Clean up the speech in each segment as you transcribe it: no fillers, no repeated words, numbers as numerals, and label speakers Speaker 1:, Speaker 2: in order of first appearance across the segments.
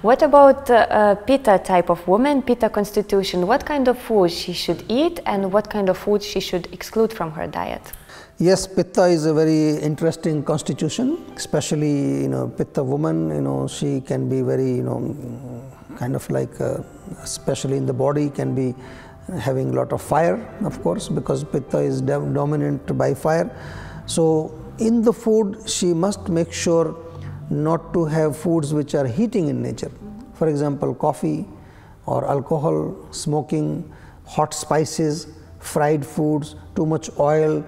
Speaker 1: What about Peta type of woman, Peta Constitution? What kind of food she should eat and what kind of food she should exclude from her diet?
Speaker 2: Yes, Pitta is a very interesting constitution, especially Pitta woman. She can be very kind of like especially in the body can be having a lot of fire, of course, because Pitta is dominant by fire. So in the food she must make sure not to have foods which are heating in nature. For example, coffee or alcohol, smoking, hot spices, fried foods, too much oil,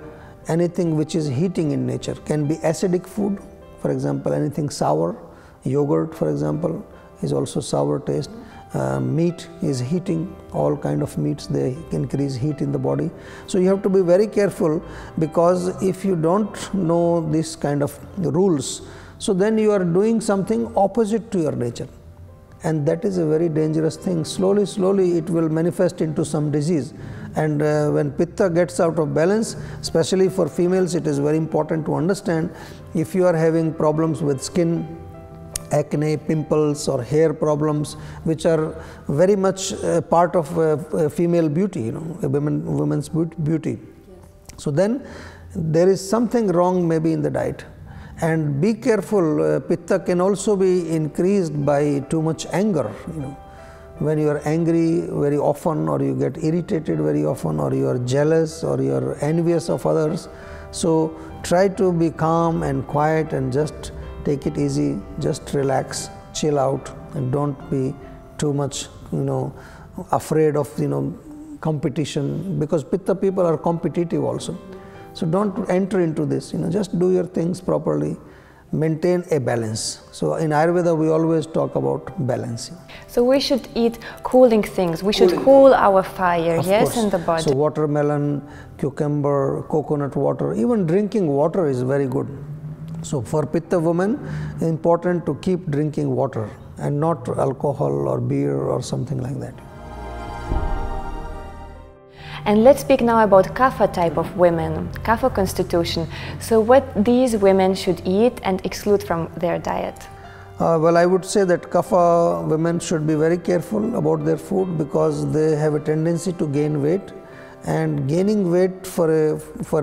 Speaker 2: anything which is heating in nature. Can be acidic food, for example, anything sour. Yogurt, for example, is also sour taste. Meat is heating. All kind of meats, they increase heat in the body. So you have to be very careful, because if you don't know this kind of rules, so then you are doing something opposite to your nature, and that is a very dangerous thing. Slowly it will manifest into some disease. And when Pitta gets out of balance, especially for females, it is very important to understand, if you are having problems with skin, acne, pimples or hair problems, which are very much part of female beauty, a woman's beauty. So then there is something wrong maybe in the diet. And be careful, Pitta can also be increased by too much anger. When you are angry very often, or you get irritated very often, or you are jealous, or you are envious of others. So try to be calm and quiet and just take it easy, just relax, chill out, and don't be too much afraid of competition, because Pitta people are competitive also. So don't enter into this, just do your things properly. Maintain a balance. So in Ayurveda we always talk about balance.
Speaker 1: So we should eat cooling things. We should cool our fire, yes, in the body.
Speaker 2: So watermelon, cucumber, coconut water, even drinking water is very good. So for Pitta woman, important to keep drinking water and not alcohol or beer or something like that.
Speaker 1: And let's speak now about Kava type of women, Kava constitution. So what these women should eat and exclude from their diet?
Speaker 2: Well, I would say that Kava women should be very careful about their food, because they have a tendency to gain weight, and gaining weight for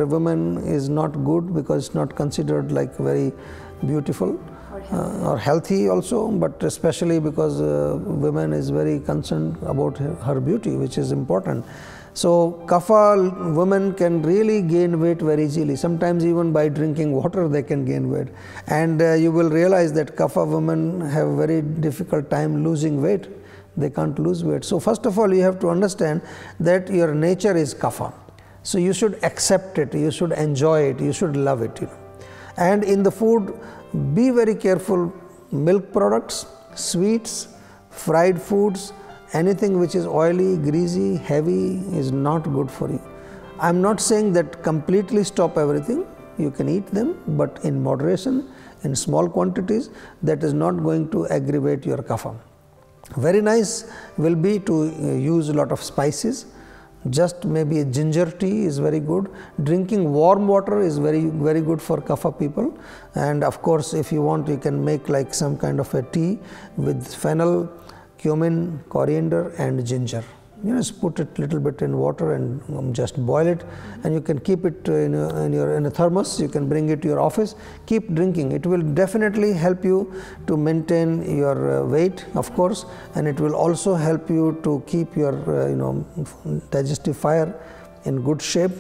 Speaker 2: a woman is not good, because it's not considered like very beautiful or healthy also, but especially because women is very concerned about her beauty, which is important. So Kava women can really gain weight very easily. Sometimes even by drinking water they can gain weight, and you will realize that Kava women have very difficult time losing weight. They can't lose weight. So first of all, you have to understand that your nature is Kava. So you should accept it, you should enjoy it, you should love it. And in the food, be very careful. Milk products, sweets, fried foods, anything which is oily, greasy, heavy is not good for you. I am not saying that completely stop everything. You can eat them, but in moderation, in small quantities. That is not going to aggravate your Kava. Very nice will be to use a lot of spices. Just maybe a ginger tea is very good. Drinking warm water is very good for Kava people. And of course, if you want, you can make like some kind of a tea with fennel, cumin, coriander and ginger. Just put it little bit in water and just boil it, and you can keep it in a thermos. You can bring it to your office. Keep drinking. It will definitely help you to maintain your weight, of course, and it will also help you to keep your digestive fire in good shape.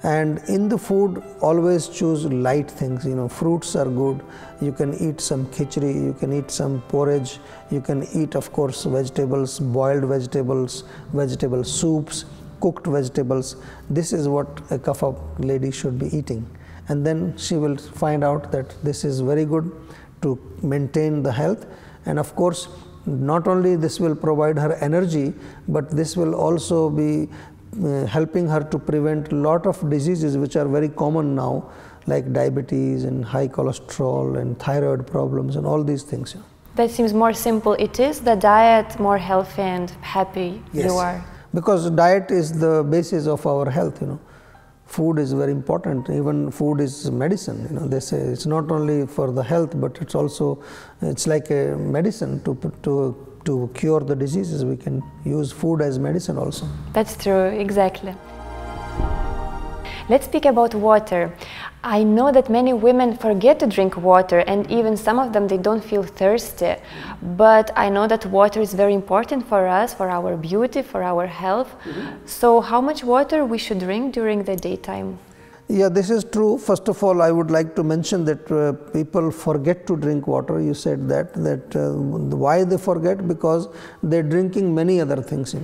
Speaker 2: And in the food, always choose light things. Fruits are good. You can eat some khichdi, you can eat some porridge, you can eat, of course, vegetables, boiled vegetables, vegetable soups, cooked vegetables. This is what a Kava lady should be eating. And then she will find out that this is very good to maintain the health. And of course, not only this will provide her energy, but this will also be helping her to prevent a lot of diseases which are very common now, like diabetes and high cholesterol and thyroid problems and all these things.
Speaker 1: That seems more simple. It is the diet more healthy and happy
Speaker 2: yes,
Speaker 1: you are.
Speaker 2: Because diet is the basis of our health. Food is very important. Even food is medicine. They say it's not only for the health, but it's also like a medicine to cure the diseases. We can use food as medicine also.
Speaker 1: That's true, exactly. Let's speak about water. I know that many women forget to drink water, and even some of them, they don't feel thirsty. But I know that water is very important for us, for our beauty, for our health. So how much water we should drink during the daytime?
Speaker 2: Yeah, this is true. First of all, I would like to mention that people forget to drink water. You said that why they forget? Because they're drinking many other things.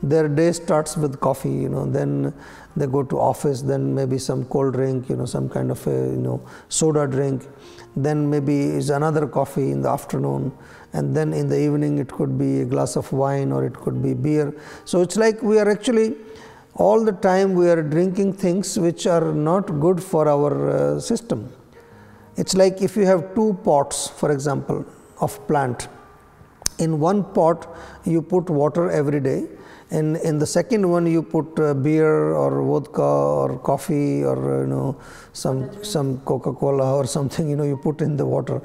Speaker 2: Their day starts with coffee, then they go to office, then maybe some cold drink, some kind of a, soda drink, then maybe is another coffee in the afternoon, and then in the evening it could be a glass of wine or it could be beer. So it's like we are actually all the time we are drinking things which are not good for our system. It's like if you have two pots, for example, of plant. In one pot you put water every day, and in the second one you put beer or vodka or coffee or some Coca-Cola or something, you put in the water.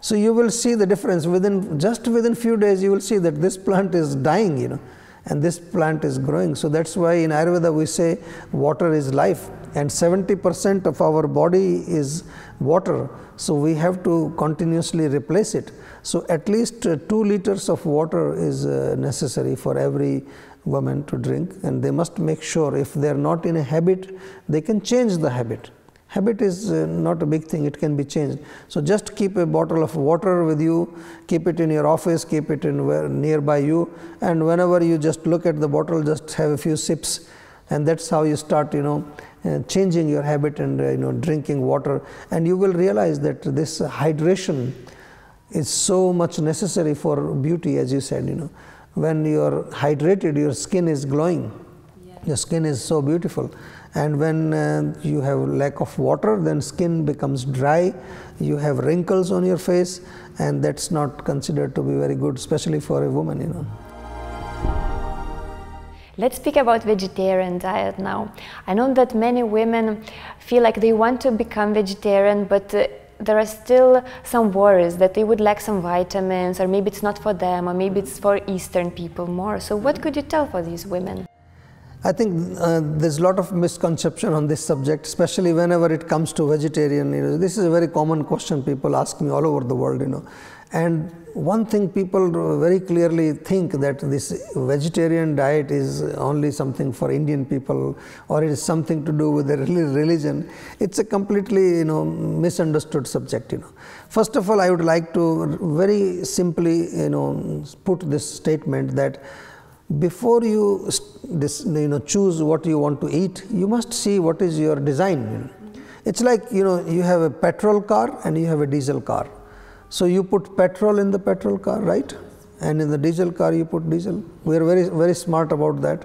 Speaker 2: So you will see the difference within few days. You will see that this plant is dying, and this plant is growing. So that's why in Ayurveda we say water is life, and 70% of our body is water. So we have to continuously replace it. So at least 2 liters of water is necessary for every woman to drink, and they must make sure if they are not in a habit, they can change the habit. Habit is not a big thing, it can be changed. So just keep a bottle of water with you, keep it in your office, keep it in nearby you, and whenever you just look at the bottle, just have a few sips, and that's how you start changing your habit and drinking water. And you will realize that this hydration is so much necessary for beauty, as you said. When you are hydrated, your skin is glowing. Your skin is so beautiful. And when you have lack of water, then skin becomes dry, you have wrinkles on your face, and that's not considered to be very good, especially for a woman.
Speaker 1: Let's speak about vegetarian diet now. I know that many women feel like they want to become vegetarian, but there are still some worries that they would lack some vitamins, or maybe it's not for them, or maybe it's for Eastern people more. So what could you tell for these women?
Speaker 2: I think there's a lot of misconception on this subject, especially whenever it comes to vegetarian. This is a very common question people ask me all over the world. And one thing people very clearly think that this vegetarian diet is only something for Indian people, or it is something to do with the religion. It's a completely misunderstood subject. First of all, I would like to very simply put this statement that before you choose what you want to eat, you must see what is your design. It's like you have a petrol car and you have a diesel car. So you put petrol in the petrol car, right? And in the diesel car you put diesel. We are very, very smart about that,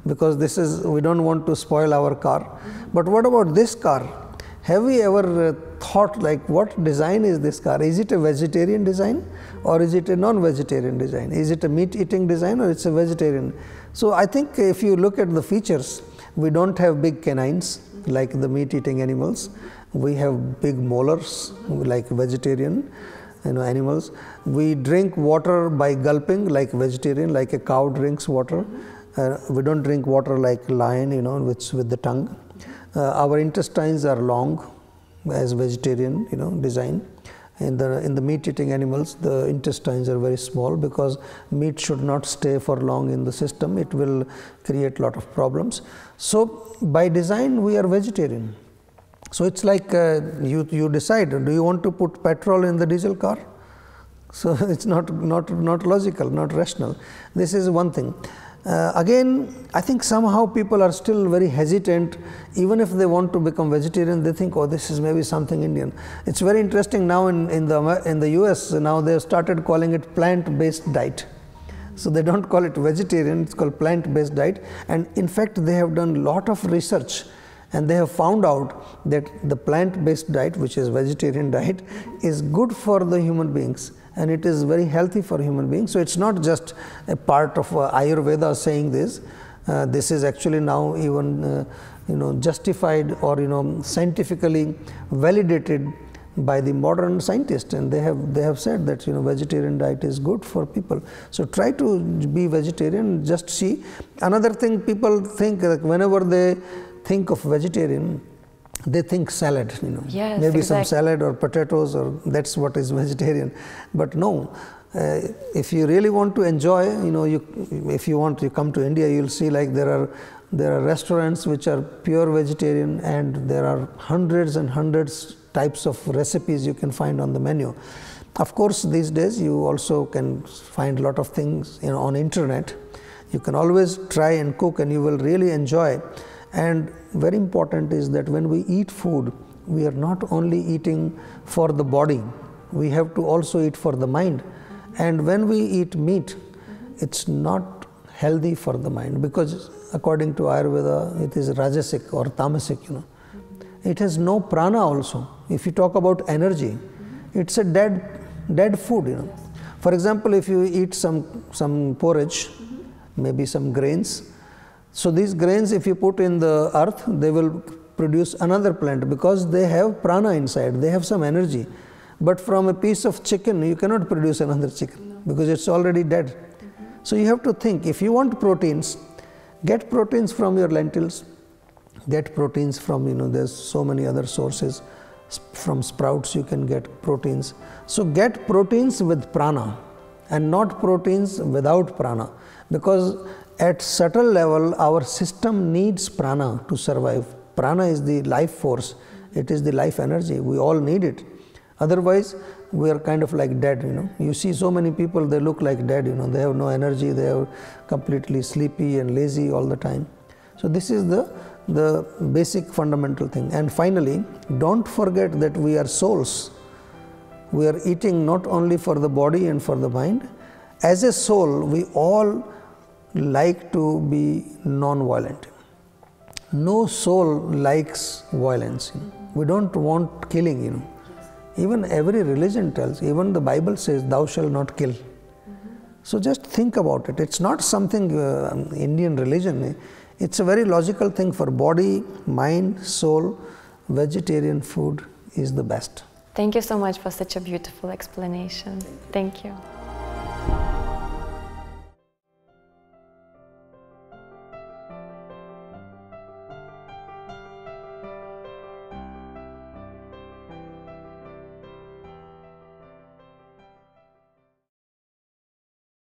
Speaker 2: because we don't want to spoil our car. But what about this car? Have we ever thought like what design is this car? Is it a vegetarian design or is it a non-vegetarian design? Is it a meat-eating design or it's a vegetarian? So I think if you look at the features, we don't have big canines like the meat-eating animals. We have big molars like vegetarian animals. We drink water by gulping like vegetarian, like a cow drinks water. We don't drink water like lion, which with the tongue. Our intestines are long as vegetarian design. In the meat-eating animals, the intestines are very small, because meat should not stay for long in the system. It will create a lot of problems. So by design we are vegetarian. So it's like you decide, do you want to put petrol in the diesel car? So it's not logical, not rational. This is one thing. Again, I think somehow people are still very hesitant. Even if they want to become vegetarian, they think, oh, this is maybe something Indian. It's very interesting now in the US, now they have started calling it plant-based diet. So they don't call it vegetarian, it's called plant-based diet. And in fact, they have done a lot of research, and they have found out that the plant-based diet, which is vegetarian diet, is good for the human beings, and it is very healthy for human beings. So it's not just a part of Ayurveda saying this. This is actually now even justified or scientifically validated by the modern scientists, and they have said that vegetarian diet is good for people. So try to be vegetarian. Just see. Another thing, people think that whenever they think of vegetarian, they think salad,
Speaker 1: Yes,
Speaker 2: maybe
Speaker 1: exactly.
Speaker 2: some salad or potatoes, or that's what is vegetarian. But no, if you really want to enjoy, if you want to come to India, you'll see like there are restaurants which are pure vegetarian, and there are hundreds and hundreds types of recipes you can find on the menu. Of course, these days you also can find a lot of things on internet. You can always try and cook, and you will really enjoy. And very important is that when we eat food, we are not only eating for the body, we have to also eat for the mind. And when we eat meat, it's not healthy for the mind, because according to Ayurveda, it is rajasic or tamasic. It has no prana also. If you talk about energy, it's a dead food. For example, if you eat some porridge, maybe some grains, so these grains, if you put in the earth, they will produce another plant, because they have prana inside, they have some energy. But from a piece of chicken, you cannot produce another chicken, because it's already dead. So you have to think, if you want proteins, get proteins from your lentils, get proteins from, there's so many other sources. From sprouts you can get proteins. So get proteins with prana and not proteins without prana, because at subtle level our system needs prana to survive. Prana is the life force, it is the life energy, we all need it. Otherwise we are kind of like dead. You see so many people, they look like dead, they have no energy, they are completely sleepy and lazy all the time. So this is the basic fundamental thing. And finally, don't forget that we are souls. We are eating not only for the body and for the mind. As a soul, we all like to be non-violent. No soul likes violence. We don't want killing. Even every religion tells, even the Bible says, thou shalt not kill. So just think about it. It's not something Indian religion. It's a very logical thing for body, mind, soul. Vegetarian food is the best.
Speaker 1: Thank you so much for such a beautiful explanation. Thank you.